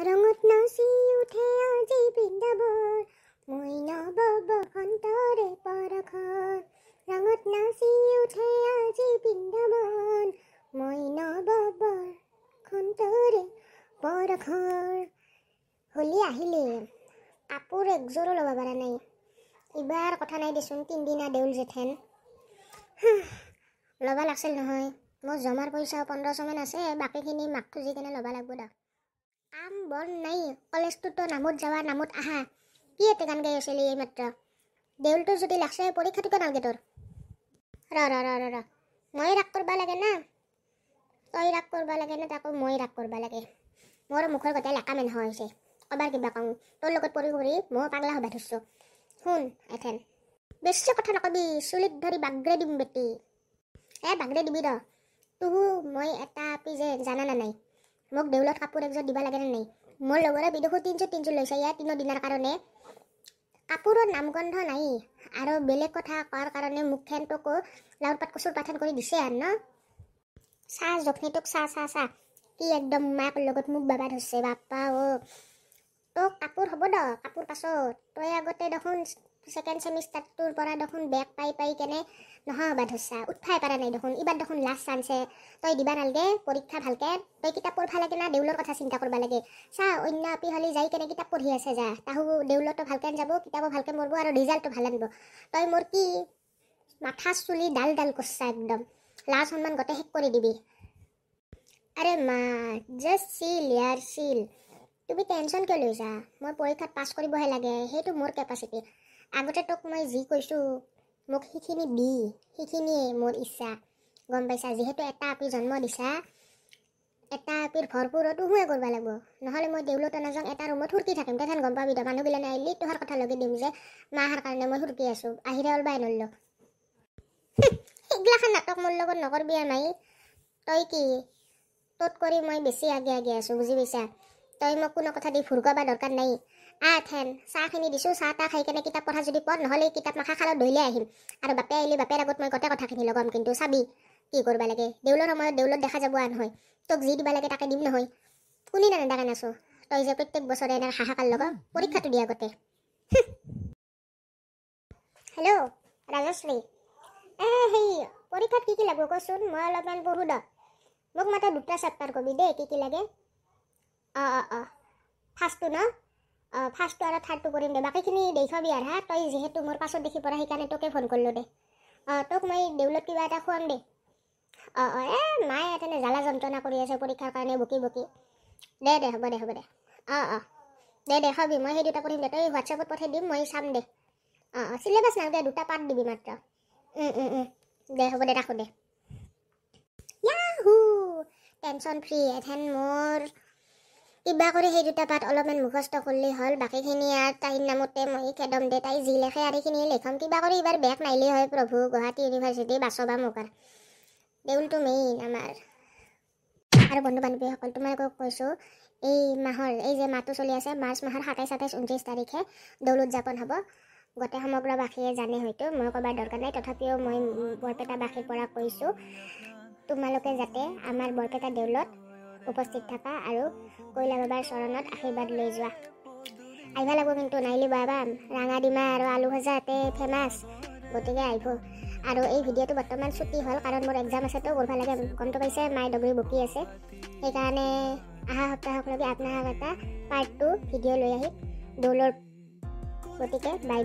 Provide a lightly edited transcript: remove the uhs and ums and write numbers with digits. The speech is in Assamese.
ৰঙত নাচি উঠে আজি বৃন্দাবন মই নবব সন্তৰে পৰখৰ ৰঙত নাচি উঠে আজি বৃন্দাবন মই নবব সন্তৰে পৰখৰ হোলি আহিলে কাপোৰ একযোৰো ল'ব পৰা নাই এইবাৰ কথা নাই দেচোন 3 দিনা দেউল জেঠেন ল'ব লাগছিল নহয় মোৰ জমাৰ পইচা 1500 মান আছে বাকীখিনি মাক খুজি কেনে ল'ব লাগব দা কাম বন নাই কলেজটোতো নামত যাৱা নামত আহা কি এতে গান গাই আছিল এই মাত্ৰ দেউলটো যদি লাগছে পৰীক্ষাটো নালগে তোৰ ৰ মই ৰাগ কৰবা লাগে না তই ৰাগ কৰবা লাগে না তাকো মই ৰাগ কৰবা লাগে মোৰ মুখৰ কথা লাকামেন হৈছে কবাৰ কিবা কওঁ তোৰ লগত পৰি পৰি মই পাগলা হবা ধৰছো শুন এথেন বেছি কথা নকবি চুলিত ধৰি বাগৰে দিম বেটি বাগৰে দিবি ৰ তুহু মই এটা আপি যে জানা না নাই মোক দেউলত কাপোৰ একযোৰ দিবা লাগে নাই মোৰ লগৰে বিদেশো 300 লৈছে ইয়াৰ 3 দিনৰ কাৰণে কাপোৰৰ নামগন্ধ নাই আৰু বেলেগ কথা কোৱাৰ কাৰণে মুখখন তোকো লাউৰ পাত কচুৰ পাঠান কৰি দিছে আৰু ন চাহ জখনিটোক চাহ কি একদম মাক লগত মোক বাবা ধৰছে বাপ্পা তোক কাপোৰ হ'ব দ কাপোৰ পাছত তই আগতে দেখোন সেকেন্ড সেমিষ্টাৰটোৰ পৰা দেখোন বেগ পাই কেনে নহয় বা ধৰছা উঠাই পাৰা নাই দেখোন এবাৰ দেখোন লাষ্ট চান্সে তই দিবা নালগে পৰীক্ষা ভালকে তই কিতাপ পঢ়বা লাগে না দেউলৰ কথা চিন্তা কৰবা লাগে চা অন্য আপি হলি যাই কেনে কিতাপ পঢ়ি আছে যা তাহু দেউলতো ভালকে যাব কিতাপো ভালকে মৰব আৰু ৰিজাল্টটো ভাল আনব তই মোৰ কি মাথা চুলি ডাল কৰছা একদম লাজ সন্মান গোটেই শেষ কৰি দিবি আৰে মা জাষ্ট চিল ইয়াৰ চিল তুমি টেনশ্যন কিয় লৈছা মই পৰীক্ষাত পাছ কৰিবহে লাগে সেইটো মোৰ কেপাচিটি আগতে তোক মই যি কৈছোঁ মোক সেইখিনি সেইখিনিয়ে মোৰ ইচ্ছা গম পাইছা যিহেতু এটা আপি জন্ম দিছা এটা আপিৰ ভৰপূৰতো শুৱে কৰিব লাগিব নহ'লে মই দেউলতো নাযাওঁ এটা ৰুমত সুৰকি থাকিম তেথেন গম পাবি তই মানুহবিলাক আহিলি তোহাৰ কথা লগে দিম যে মাহাৰ কাৰণে মই সুৰকি আছোঁ আহিৰে অলবাই নল্লো সেইগিলাখান নাটক মোৰ লগত নকৰবি মাই তই কি তোত কৰি মই বেছি আগে আছোঁ বুজি পাইছা তই মোক কোনো কথা দি ভুৰকাবা দৰকাৰ নাই থেন চাহখিনি দিছোঁ চাহ তাহ খাই কেনে কিতাপ পঢ়া যদি পঢ় নহ'লে কিতাপ মাখা খালত ধৰিলে আহিম আৰু বাপে আহিলে বাপেৰ আগত মই গোটেই কথাখিনি লগাম কিন্তু চাবি কি কৰিব লাগে দেউলৰ সময়ত দেউলত দেখা যাব নহয় তোক যি দিবা লাগে তাকে দিম নহয় কোনে নেদাকে নাচো তই যে প্ৰত্যেক বছৰে এনে হাহাকাৰ লগা পৰীক্ষাটো দিয়া আগতে হেল্ল' ৰাজশ্ৰী সেই পৰীক্ষাত কি লাগব কচোন মই অলপমান পঢ়োঁ দ মোক মাত্ৰ 2টা চেপ্টাৰ কবি দেই কি লাগে ফাৰ্ষ্টটো ন ফাৰ্ষ্টটো আৰু থাৰ্ডটো কৰিম দে বাকীখিনি দেখুৱাবি আৰু হা তই যিহেতু মোৰ পাছত দেখি পৰা সেইকাৰণে তোকে ফোন কৰিলোঁ দে তোক মই দেউলত কিবা এটা খুৱাম দে মায়ে তেনে জ্বালা যন্ত্ৰণা কৰি আছে পৰীক্ষাৰ কাৰণে বকি দে হ'ব দে দে খাবি মই সেই 2টা কৰিম দে তই হোৱাটছএপত পঠাই দিম মই চাম দে চিলেবাছ নালাগে 2টা পাৰ্ট দিবি মাত্ৰ দে হ'ব দে ৰাখোঁ দে ইয়াহু টেনশ্যন ফ্ৰী এথেন মোৰ কিবা কৰি সেই 2টা পাত অলপমান মুখস্থ কৰিলেই হ'ল বাকীখিনি আৰু তাইৰ নামতে মই খেদম দে তাই যি লেখে আৰু সেইখিনি লেখাম কিবা কৰি এইবাৰ বেগ নাইলেই হয় প্ৰভু গুৱাহাটী ইউনিভাৰ্চিটি বাছবা মোক আৰু দেউলটো মেইন আমাৰ আৰু বন্ধু বান্ধৱীসকল তোমালোকক কৈছোঁ এই মাহৰ এই যে মাহটো চলি আছে মাৰ্চ মাহৰ 27, 29 তাৰিখে দৌল উদযাপন হ'ব গোটেই সমগ্ৰবাসীয়ে জানে হয়তো মই ক'বাৰ দৰকাৰ নাই তথাপিও মই বৰপেটাবাসীৰ পৰা কৈছোঁ তোমালোকে যাতে আমাৰ বৰপেটা দেউলত উপস্থিত থাকা আৰু কৈলা বাবাৰ চৰণত আশীৰ্বাদ লৈ যোৱা আহিব লাগিব কিন্তু নাইলি বাবা ৰাঙাডিমা আৰু আলু ভজা ইয়াতে ফেমাছ গতিকে আহিব আৰু এই ভিডিঅ'টো বৰ্তমান ছুটি হ'ল কাৰণ মোৰ এক্সাম আছেতো পঢ়িব লাগে গমটো পাইছে মায়ে ডগৰি বকি আছে সেইকাৰণে অহা সপ্তাহকলৈকে আপোনাক এটা পাৰ্ট 2 ভিডিঅ' লৈ আহি দৌলৰ গতিকে বাই